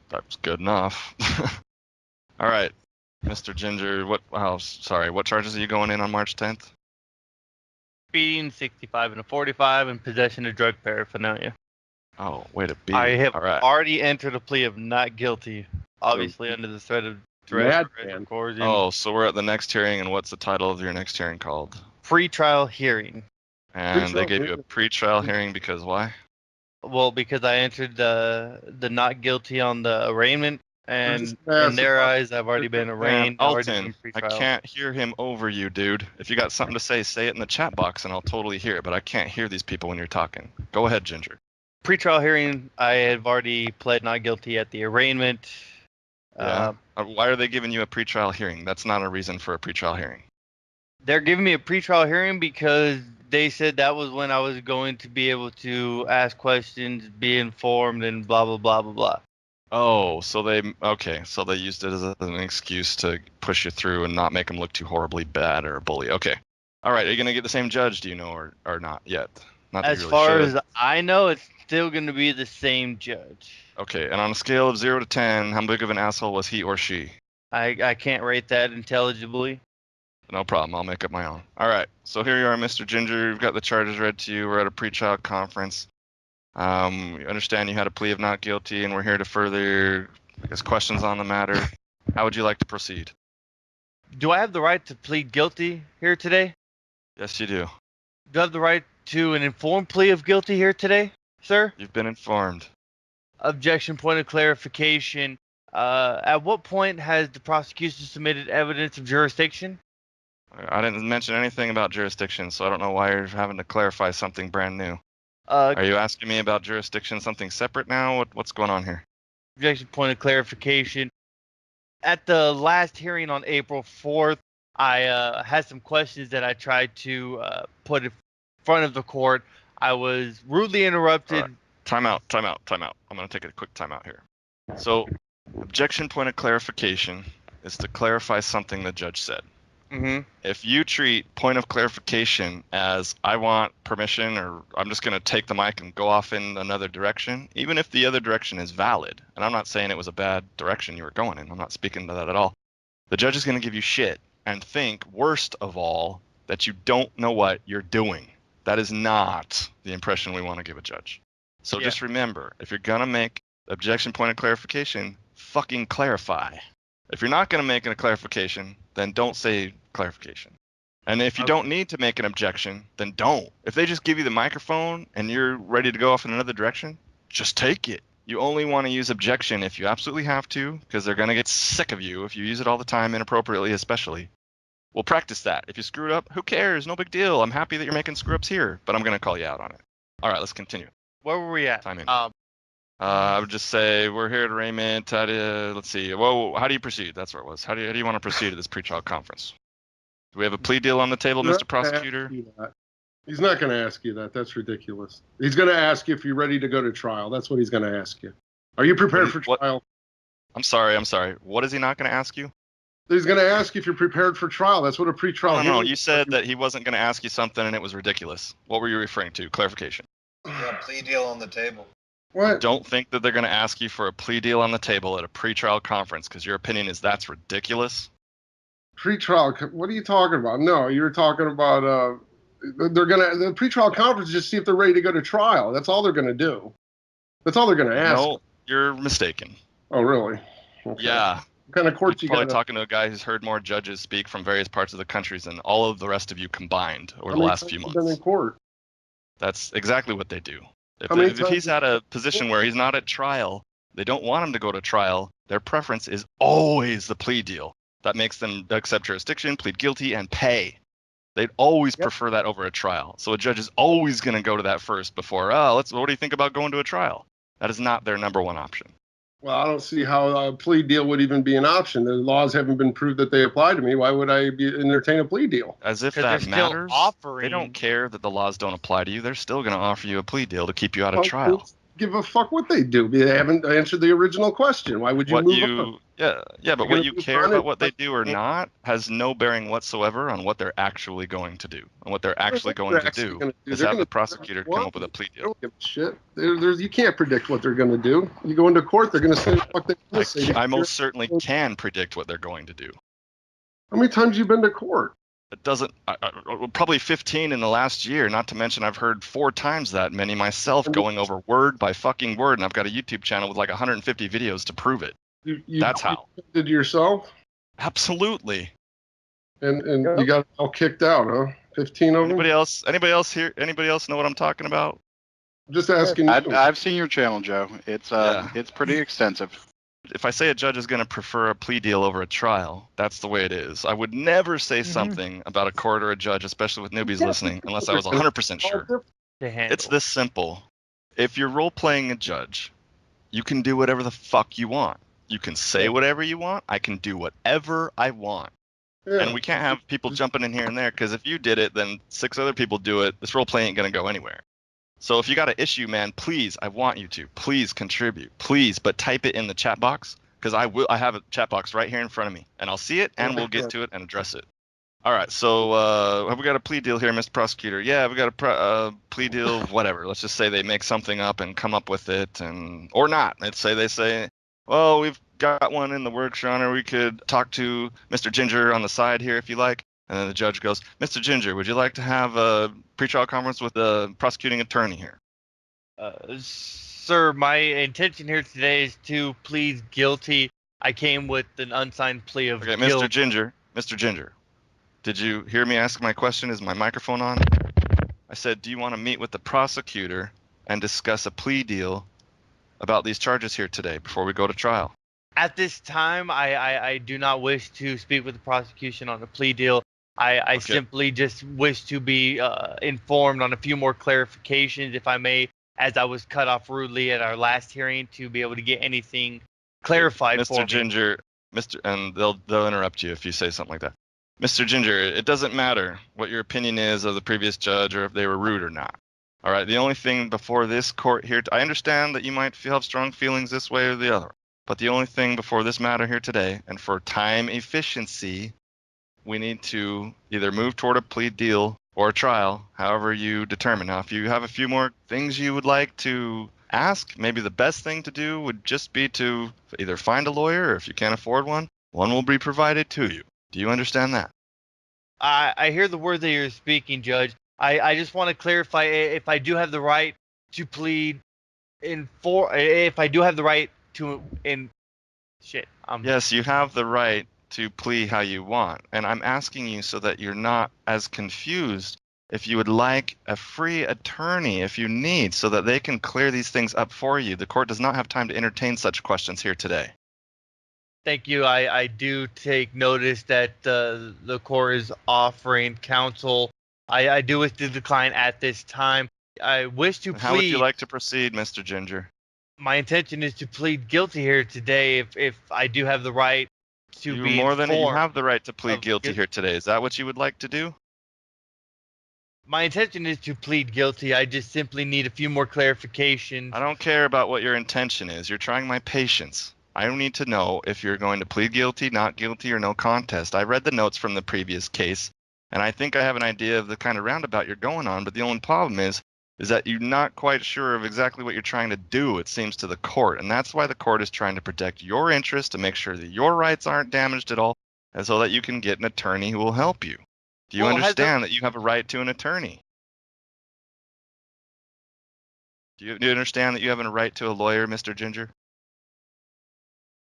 That's good enough. All right, Mr. Ginger. What charges are you going in on March 10th? Speeding, 65 and a 45, and possession of drug paraphernalia. Oh, way to be. I have All right. already entered a plea of not guilty, obviously under the threat of coercion. Oh, so we're at the next hearing, and what's the title of your next hearing called? Pretrial hearing. And they gave you a pretrial hearing because why? Well, because I entered the not guilty on the arraignment, and in their eyes, I've already been arraigned. Alton, I can't hear him over you, dude. If you got something to say it in the chat box, and I'll totally hear it. But I can't hear these people when you're talking. Go ahead, Ginger. Pretrial hearing, I have already pled not guilty at the arraignment. Yeah. Why are they giving you a pretrial hearing? That's not a reason for a pretrial hearing. They're giving me a pretrial hearing because they said that was when I was going to be able to ask questions, be informed, and blah, blah, blah, blah, blah. Oh, so they used it as an excuse to push you through and not make them look too horribly bad or a bully. Okay. All right. Are you going to get the same judge, do you know, or not yet? Not as really far as I know, it's still going to be the same judge. Okay. And on a scale of 0 to 10, how big of an asshole was he or she? I can't rate that intelligibly. No problem. I'll make up my own. All right. So here you are, Mr. Ginger. You've got the charges read to you. We're at a pretrial conference. You understand you had a plea of not guilty, and we're here to further, questions on the matter. How would you like to proceed? Do I have the right to plead guilty here today? Yes, you do. Do I have the right to an informed plea of guilty here today, sir? You've been informed. Objection, point of clarification. At what point has the prosecution submitted evidence of jurisdiction? I didn't mention anything about jurisdiction, so I don't know why you're having to clarify something brand new. Are you asking me about jurisdiction, something separate now? What's going on here? Objection, point of clarification. At the last hearing on April 4th, I had some questions that I tried to put in front of the court. I was rudely interrupted. Right. Time out. I'm going to take a quick time out here. So, objection, point of clarification is to clarify something the judge said. Mm-hmm. If you treat point of clarification as I want permission or I'm just going to take the mic and go off in another direction, even if the other direction is valid, and I'm not saying it was a bad direction you were going in, I'm not speaking to that at all, the judge is going to give you shit and think, worst of all, that you don't know what you're doing. That is not the impression we want to give a judge. So just remember, if you're going to make objection, point of clarification, fucking clarify. If you're not going to make a clarification, then don't say clarification. And if you don't need to make an objection, then don't. If they just give you the microphone and you're ready to go off in another direction, just take it. You only want to use objection if you absolutely have to, because they're going to get sick of you if you use it all the time, inappropriately especially. We'll practice that. If you screw it up, who cares? No big deal. I'm happy that you're making screw-ups here, but I'm going to call you out on it. All right, let's continue. Where were we at? Time in. I would just say we're here at arraignment. Let's see. Whoa, how do you proceed? That's where it was. How do you want to proceed at this pretrial conference? Do we have a plea deal on the table, Mr. Prosecutor? He's not going to ask you that. That's ridiculous. He's going to ask you if you're ready to go to trial. That's what he's going to ask you. Are you prepared for trial? I'm sorry. What is he not going to ask you? He's going to ask if you're prepared for trial. That's what a pretrial. No, you said that he wasn't going to ask you something and it was ridiculous. What were you referring to? Clarification. Yeah, plea deal on the table. What? Don't think that they're going to ask you for a plea deal on the table at a pretrial conference because your opinion is that's ridiculous. Pretrial? What are you talking about? No, you're talking about the pretrial conference is just see if they're ready to go to trial. That's all they're going to do. That's all they're going to ask. No, you're mistaken. Oh, really? Okay. Yeah. What kind of court you got? Probably talking to a guy who's heard more judges speak from various parts of the countries than all of the rest of you combined over the last few months. Been in court? That's exactly what they do. If he's at a position where he's not at trial, they don't want him to go to trial, their preference is always the plea deal. That makes them accept jurisdiction, plead guilty, and pay. They'd always prefer that over a trial. So a judge is always going to go to that first before, what do you think about going to a trial? That is not their number one option. Well, I don't see how a plea deal would even be an option. The laws haven't been proved that they apply to me. Why would I entertain a plea deal? As if that matters. They don't care that the laws don't apply to you. They're still going to offer you a plea deal to keep you out of trial. give a fuck what they do. They haven't answered the original question. Why would you move on? Yeah, but what you care on about it? what they do or not has no bearing whatsoever on what they're actually going to do. And what they're actually going to do is have the prosecutor come up with a plea They deal. don't give a shit. You can't predict what they're going to do. You go into court, they're going to say what they want to say. I most certainly can predict what they're going to do. How many times have you been to court? It doesn't, probably 15 in the last year, not to mention I've heard 4 times that many myself going over word by fucking word, and I've got a YouTube channel with like 150 videos to prove it. That's how. Did yourself? Absolutely. And you got all kicked out, huh? 15 of them? Anybody else here? Anybody else know what I'm talking about? I'm just asking you. I've seen your channel, Joe. It's pretty extensive. If I say a judge is going to prefer a plea deal over a trial, that's the way it is. I would never say something about a court or a judge, especially with newbies listening, unless I was 100% sure. It's this simple. If you're role-playing a judge, you can do whatever the fuck you want. You can say whatever you want. I can do whatever I want. Yeah. And we can't have people jumping in here and there, because if you did it, then 6 other people do it. This role-play ain't going to go anywhere. So if you got an issue, man, please, I want you to. Please contribute. Please, but type it in the chat box, because I have a chat box right here in front of me, and I'll see it, and we'll get to it and address it. All right, so have we got a plea deal here, Mr. Prosecutor? Yeah, we got a plea deal, whatever. Let's just say they make something up and come up with it, or not. Let's say they say, well, we've got one in the works, Your Honor. We could talk to Mr. Ginger on the side here if you like. And then the judge goes, Mr. Ginger, would you like to have a pretrial conference with the prosecuting attorney here? Sir, my intention here today is to plead guilty. I came with an unsigned plea of guilt. Mr. Ginger, did you hear me ask my question? Is my microphone on? I said, do you want to meet with the prosecutor and discuss a plea deal about these charges here today before we go to trial? At this time, I do not wish to speak with the prosecution on a plea deal. I simply just wish to be informed on a few more clarifications, if I may, as I was cut off rudely at our last hearing, to be able to get anything clarified for me. Mr. Ginger, and they'll interrupt you if you say something like that. Mr. Ginger, it doesn't matter what your opinion is of the previous judge or if they were rude or not. All right, the only thing before this court here, I understand that you might have strong feelings this way or the other, but the only thing before this matter here today, and for time efficiency, we need to either move toward a plea deal or a trial, however you determine. Now, if you have a few more things you would like to ask, maybe the best thing to do would just be to either find a lawyer, or if you can't afford one will be provided to you. Do you understand that? I hear the word that you're speaking, Judge. I just want to clarify if I do have the right to plead if I do have the right to Yes, you have the right to plea how you want, and I'm asking you so that you're not as confused. If you would like a free attorney if you need, so that they can clear these things up for you. The court does not have time to entertain such questions here today. Thank you. I do take notice that the court is offering counsel. I do wish to decline at this time. I wish to plead. How would you like to proceed, Mr. Ginger? My intention is to plead guilty here today if I do have the right to be informed. You have the right to plead guilty here today. Is that what you would like to do? My intention is to plead guilty. I just simply need a few more clarifications. I don't care about what your intention is. You're trying my patience. I don't need to know if you're going to plead guilty, not guilty, or no contest. I read the notes from the previous case, and I think I have an idea of the kind of roundabout you're going on, but the only problem is that you're not quite sure of exactly what you're trying to do, it seems, to the court. And that's why the court is trying to protect your interest, to make sure that your rights aren't damaged at all, and so that you can get an attorney who will help you. Do you understand that you have a right to an attorney? Do you understand that you have a right to a lawyer, Mr. Ginger?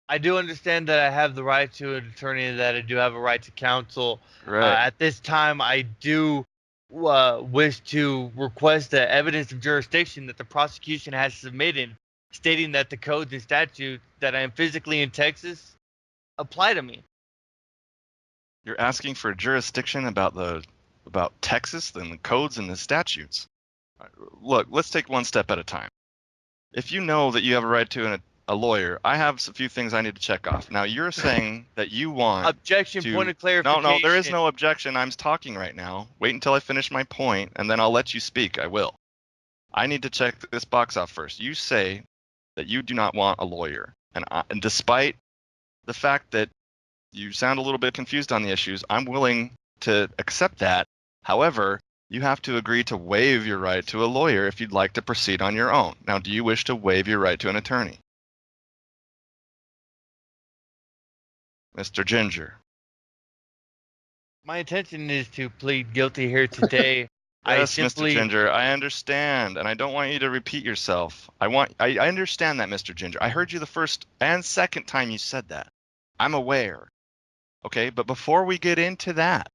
I do understand that I have the right to an attorney, that I do have a right to counsel. Right. At this time, I do wish to request the evidence of jurisdiction that the prosecution has submitted, stating that the codes and statutes that I am physically in Texas apply to me. You're asking for jurisdiction about Texas and the codes and the statutes. Look, let's take one step at a time. If you know that you have a right to a lawyer, I have a few things I need to check off. Now, you're saying that you want objection, point of clarification. No, there is no objection. I'm talking right now. Wait until I finish my point, and then I'll let you speak. I will. I need to check this box off first. You say that you do not want a lawyer. And despite the fact that you sound a little bit confused on the issues, I'm willing to accept that. However, you have to agree to waive your right to a lawyer if you'd like to proceed on your own. Now, do you wish to waive your right to an attorney? Mr. Ginger. My intention is to plead guilty here today. Yes, Mr. Ginger, I understand, and I don't want you to repeat yourself. I understand that, Mr. Ginger. I heard you the first and second time you said that. I'm aware. Okay, but before we get into that,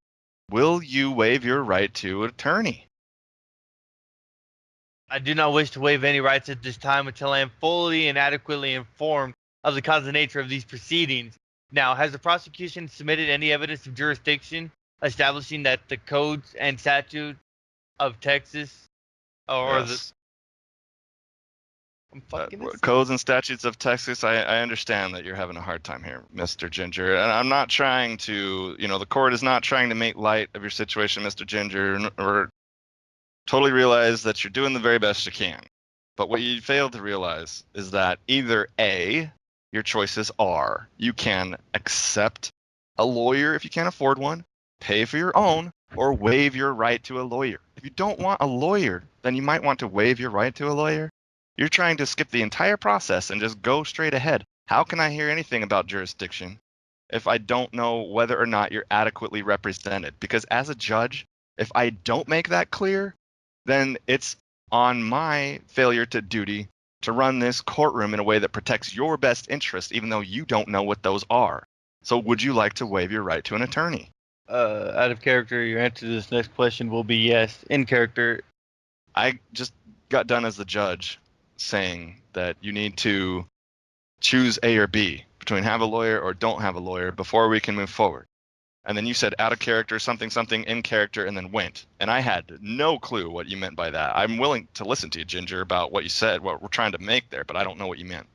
will you waive your right to an attorney? I do not wish to waive any rights at this time until I am fully and adequately informed of the cause and nature of these proceedings. Now, has the prosecution submitted any evidence of jurisdiction establishing that the codes and statutes of Texas Yes. Codes and statutes of Texas, I understand that you're having a hard time here, Mr. Ginger. And I'm not trying to, the court is not trying to make light of your situation, Mr. Ginger, or totally realize that you're doing the very best you can. But what you fail to realize is that either A, your choices are you can accept a lawyer if you can't afford one, pay for your own, or waive your right to a lawyer. If you don't want a lawyer, then you might want to waive your right to a lawyer. You're trying to skip the entire process and just go straight ahead. How can I hear anything about jurisdiction if I don't know whether or not you're adequately represented? Because as a judge, if I don't make that clear, then it's on my failure to duty to run this courtroom in a way that protects your best interest, even though you don't know what those are. So would you like to waive your right to an attorney? Out of character, your answer to this next question will be yes. In character, I just got done as the judge saying that you need to choose A or B, between have a lawyer or don't have a lawyer, before we can move forward. And then you said out of character, something, in character, and then went. And I had no clue what you meant by that. I'm willing to listen to you, Ginger, about what you said, what we're trying to make there, but I don't know what you meant.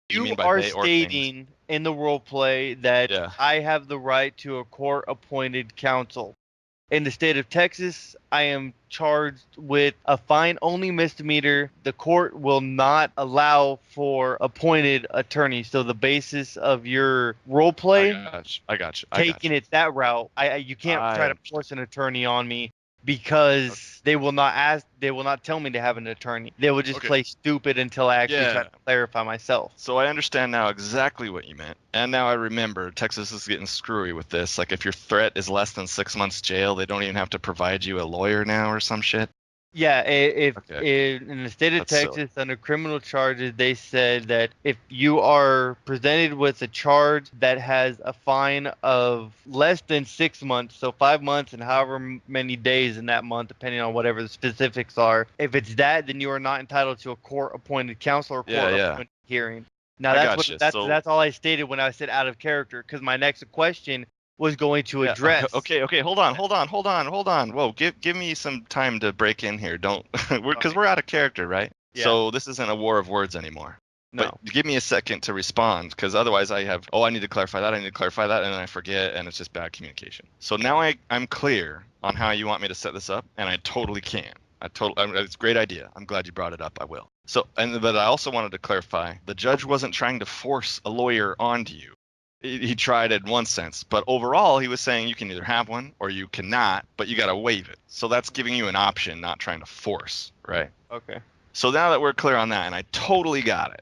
You are stating in the role play that I have the right to a court-appointed counsel. In the state of Texas, I am charged with a fine-only misdemeanor. The court will not allow for appointed attorneys. So the basis of your role play, I got you. Taking it that route, you can't try to force an attorney on me because they will not tell me to have an attorney. They will just play stupid until I actually try to clarify myself. So I understand now exactly what you meant. And now I remember Texas is getting screwy with this. Like if your threat is less than 6 months jail, they don't even have to provide you a lawyer now or some shit. Yeah, if in the state of Texas, under criminal charges, they said that if you are presented with a charge that has a fine of less than 6 months, so 5 months and however many days in that month, depending on whatever the specifics are, if it's that, then you are not entitled to a court-appointed counsel or court-appointed hearing. Now, that's all I stated when I said out of character, because my next question was going to address. Okay, hold on. Whoa, give me some time to break in here. Because we're out of character, right? Yeah. So this isn't a war of words anymore. No. But give me a second to respond, because otherwise I need to clarify that, and then I forget, and it's just bad communication. So now I'm clear on how you want me to set this up, and I totally can. It's a great idea. I'm glad you brought it up. I will. But I also wanted to clarify, the judge wasn't trying to force a lawyer onto you. He tried it in one sense, but overall he was saying you can either have one or you cannot, but you got to waive it. So that's giving you an option, not trying to force, right? Okay. So now that we're clear on that, and I totally got it,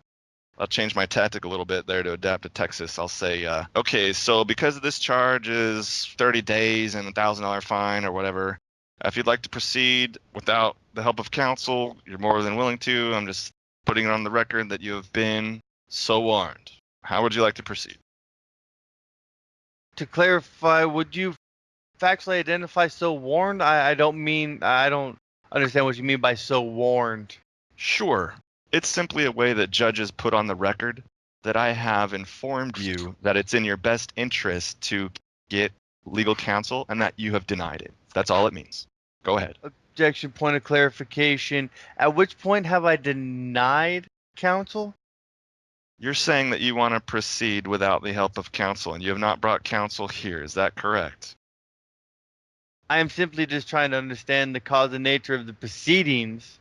I'll change my tactic a little bit there to adapt to Texas. I'll say, okay, so because this charge is 30 days and $1,000 fine or whatever, if you'd like to proceed without the help of counsel, you're more than willing to. I'm just putting it on the record that you have been so warned. How would you like to proceed? To clarify, would you factually identify so warned? I don't understand what you mean by so warned. Sure. It's simply a way that judges put on the record that I have informed you that it's in your best interest to get legal counsel and that you have denied it. That's all it means. Go ahead. Objection, point of clarification. At which point have I denied counsel? You're saying that you want to proceed without the help of counsel, and you have not brought counsel here. Is that correct? I am simply just trying to understand the cause and nature of the proceedings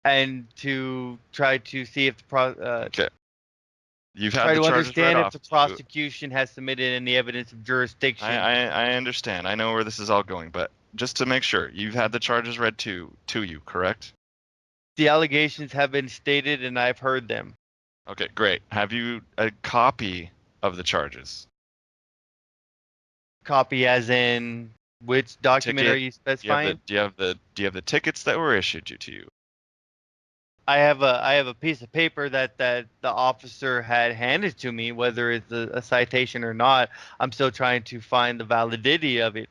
and to try to see if the Okay. You've had try the to charges read understand if off the to you. prosecution has submitted any evidence of jurisdiction. I understand. I know where this is all going, but just to make sure, you've had the charges read to you, correct? The allegations have been stated, and I've heard them. Okay, great. Have you a copy of the charges? Copy, as in which document Ticket. are you specifying? Do you have the tickets that were issued to you? I have a piece of paper that the officer had handed to me, whether it's a citation or not. I'm still trying to find the validity of it.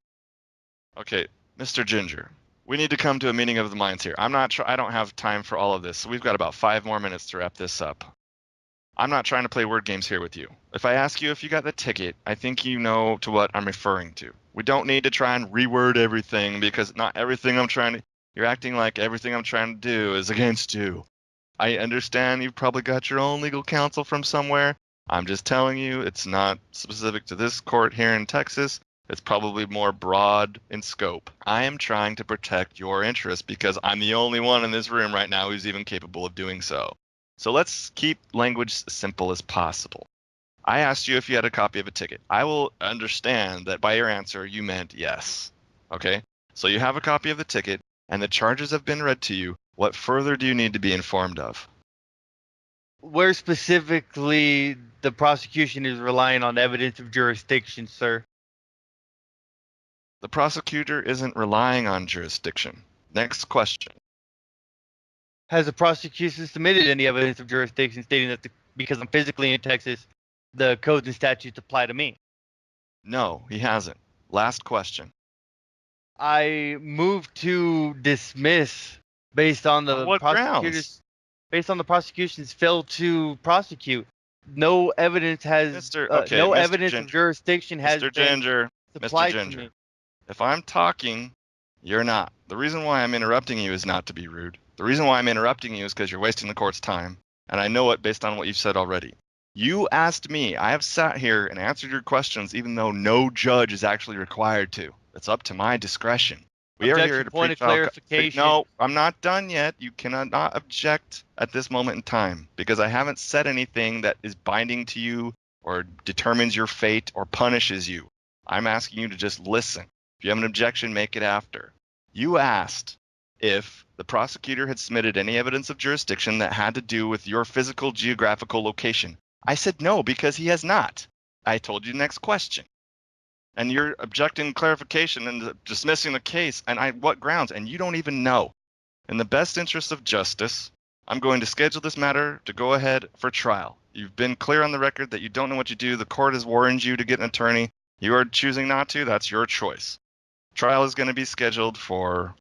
Okay, Mr. Ginger, we need to come to a meeting of the minds here. I don't have time for all of this. So we've got about 5 more minutes to wrap this up. I'm not trying to play word games here with you. If I ask you if you got the ticket, I think you know to what I'm referring to. We don't need to try and reword everything, because not everything you're acting like everything I'm trying to do is against you. I understand you've probably got your own legal counsel from somewhere. I'm just telling you, it's not specific to this court here in Texas. It's probably more broad in scope. I am trying to protect your interests because I'm the only one in this room right now who's even capable of doing so. So let's keep language as simple as possible. I asked you if you had a copy of a ticket. I will understand that by your answer you meant yes. Okay? So you have a copy of the ticket, and the charges have been read to you. What further do you need to be informed of? Where specifically the prosecution is relying on evidence of jurisdiction, sir. The prosecutor isn't relying on jurisdiction. Next question. Has the prosecution submitted any evidence of jurisdiction stating that because I'm physically in Texas, the codes and statutes apply to me? No, he hasn't. Last question. I moved to dismiss based on the On what grounds? based on the prosecution's failed to prosecute. No evidence has evidence of jurisdiction has Mr. been Ginger, supplied Mr. to Ginger. me. If I'm talking, you're not. The reason why I'm interrupting you is not to be rude. The reason why I'm interrupting you is because you're wasting the court's time, and I know it based on what you've said already. You asked me. I have sat here and answered your questions even though no judge is actually required to. It's up to my discretion. We are here to Point of clarification. No, I'm not done yet. You cannot not object at this moment in time because I haven't said anything that is binding to you or determines your fate or punishes you. I'm asking you to just listen. If you have an objection, make it after. You asked if the prosecutor had submitted any evidence of jurisdiction that had to do with your physical geographical location. I said no, because he has not. I told you next question. And you're objecting clarification and dismissing the case. And what grounds? And you don't even know. In the best interest of justice, I'm going to schedule this matter to go ahead for trial. You've been clear on the record that you don't know what you do. The court has warned you to get an attorney. You are choosing not to. That's your choice. Trial is going to be scheduled for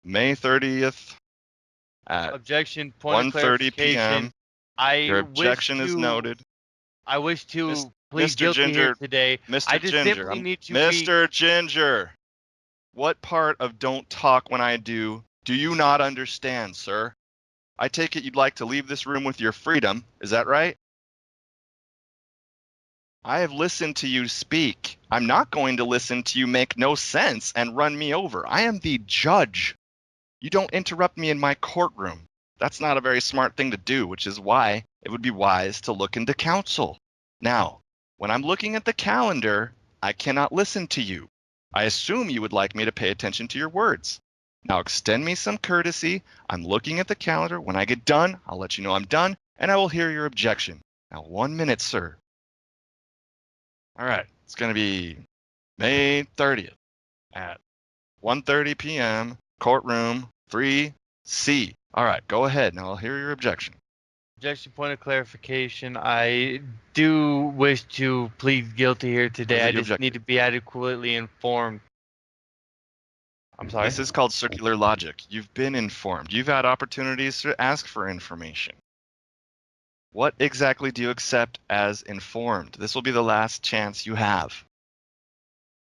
May 30th at Objection. Point of 1:30 p.m. Your objection is noted. I wish to plead Mr. guilty Ginger, here today. Mr. I just Ginger, simply need to Mr. Ginger, what part of don't talk when I do you not understand, sir? I take it you'd like to leave this room with your freedom. Is that right? I have listened to you speak. I'm not going to listen to you make no sense and run me over. I am the judge. You don't interrupt me in my courtroom. That's not a very smart thing to do, which is why it would be wise to look into counsel. Now, when I'm looking at the calendar, I cannot listen to you. I assume you would like me to pay attention to your words. Now extend me some courtesy. I'm looking at the calendar. When I get done, I'll let you know I'm done, and I will hear your objection. Now, 1 minute, sir. All right, it's going to be May 30th at 1:30 p.m., courtroom 3C. All right, go ahead. Now I'll hear your objection. Objection. Point of clarification. I do wish to plead guilty here today. I just need to be adequately informed. I'm sorry? This is called circular logic. You've been informed. You've had opportunities to ask for information. What exactly do you accept as informed? This will be the last chance you have.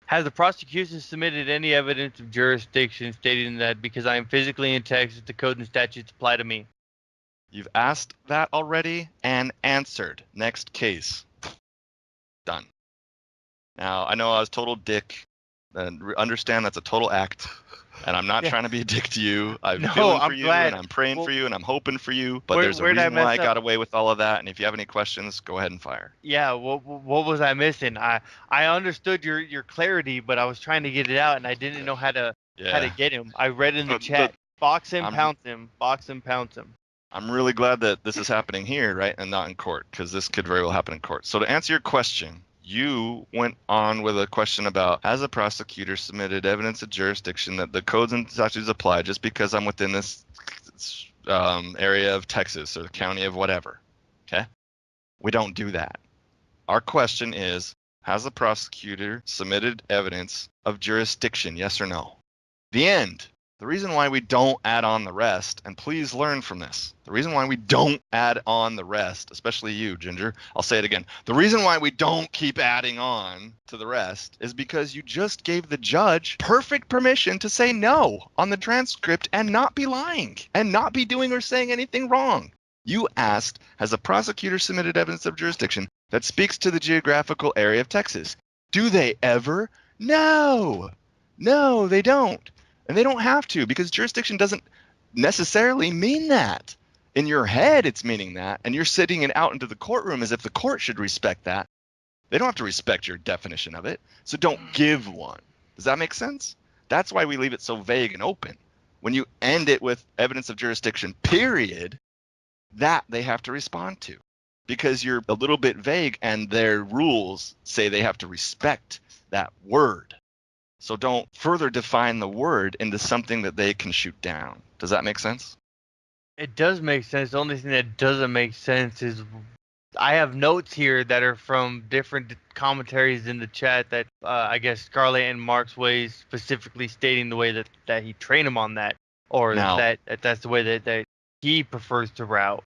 Has the prosecution submitted any evidence of jurisdiction stating that because I am physically in Texas, the code and statutes apply to me? You've asked that already and answered. Next case. Done. Now, I know I was total dick. And understand that's a total act. And I'm not Yeah. trying to be a dick to you. I'm No, feeling for I'm you, glad. and I'm praying Well, for you, and I'm hoping for you. But where- there's a where'd I reason why I mess got up? away with all of that. And if you have any questions, go ahead and fire. Yeah, what was I missing? I understood your clarity, but I was trying to get it out, and I didn't know how to get him. I read in the chat, box him, pounce him, box him, pounce him. I'm really glad that this is happening here, right, and not in court, because this could very well happen in court. So to answer your question, you went on with a question about, has a prosecutor submitted evidence of jurisdiction that the codes and statutes apply just because I'm within this area of Texas or the county of whatever? Okay? We don't do that. Our question is, has the prosecutor submitted evidence of jurisdiction, yes or no? The end. The reason why we don't add on the rest, and please learn from this, the reason why we don't add on the rest, especially you, Ginger, I'll say it again. The reason why we don't keep adding on to the rest is because you just gave the judge perfect permission to say no on the transcript and not be lying and not be doing or saying anything wrong. You asked, has a prosecutor submitted evidence of jurisdiction that speaks to the geographical area of Texas? Do they ever? No. No, they don't. And they don't have to, because jurisdiction doesn't necessarily mean that. In your head, it's meaning that, and you're sitting it out into the courtroom as if the court should respect that. They don't have to respect your definition of it, so don't give one. Does that make sense? That's why we leave it so vague and open. When you end it with evidence of jurisdiction, period, that they have to respond to, because you're a little bit vague, and their rules say they have to respect that word. So don't further define the word into something that they can shoot down. Does that make sense? It does make sense. The only thing that doesn't make sense is I have notes here that are from different commentaries in the chat that I guess Scarlett and Mark's ways specifically stating the way that he trained him on that, or that's the way that he prefers to route.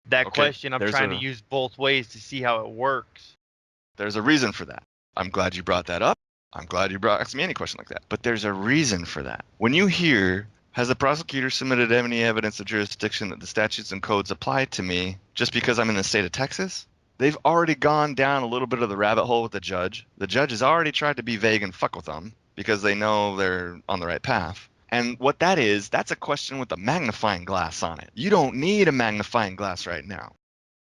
That question, I'm trying to use both ways to see how it works. There's a reason for that. I'm glad you brought that up. I'm glad you asked me any question like that. But there's a reason for that. When you hear, has the prosecutor submitted any evidence of jurisdiction that the statutes and codes apply to me just because I'm in the state of Texas? They've already gone down a little bit of the rabbit hole with the judge. The judge has already tried to be vague and fuck with them because they know they're on the right path. And what that is, that's a question with a magnifying glass on it. You don't need a magnifying glass right now.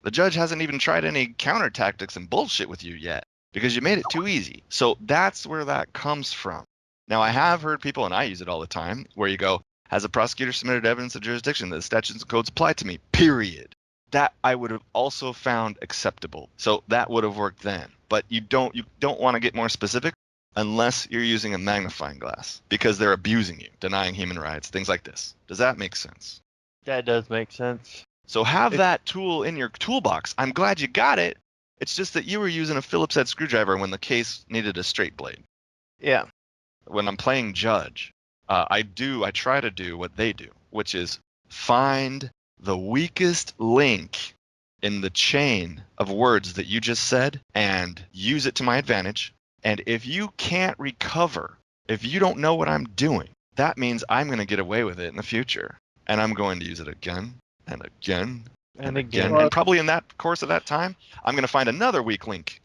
The judge hasn't even tried any counter tactics and bullshit with you yet, because you made it too easy. So that's where that comes from. Now, I have heard people, and I use it all the time, where you go, has a prosecutor submitted evidence of jurisdiction that the statutes and codes apply to me, period. That I would have also found acceptable. So that would have worked then. But you don't want to get more specific unless you're using a magnifying glass, because they're abusing you, denying human rights, things like this. Does that make sense? That does make sense. So have that tool in your toolbox. I'm glad you got it. It's just that you were using a Phillips head screwdriver when the case needed a straight blade. Yeah. When I'm playing judge, I try to do what they do, which is find the weakest link in the chain of words that you just said and use it to my advantage. And if you can't recover, if you don't know what I'm doing, that means I'm going to get away with it in the future. And I'm going to use it again and again and again. And probably in that course of that time, I'm going to find another weak link.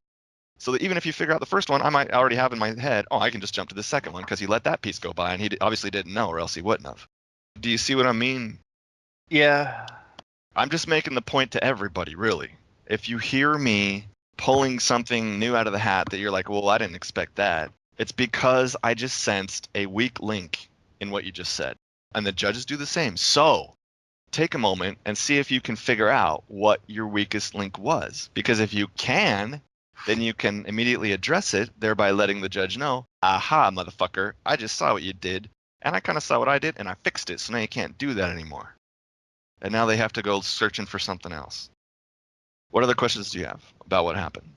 So that even if you figure out the first one, I might already have in my head, oh, I can just jump to the second one because he let that piece go by and he obviously didn't know, or else he wouldn't have. Do you see what I mean? Yeah. I'm just making the point to everybody, really. If you hear me pulling something new out of the hat that you're like, well, I didn't expect that, it's because I just sensed a weak link in what you just said. And the judges do the same. So take a moment and see if you can figure out what your weakest link was. Because if you can, then you can immediately address it, thereby letting the judge know, aha, motherfucker, I just saw what you did, and I kind of saw what I did, and I fixed it, so now you can't do that anymore. And now they have to go searching for something else. What other questions do you have about what happened?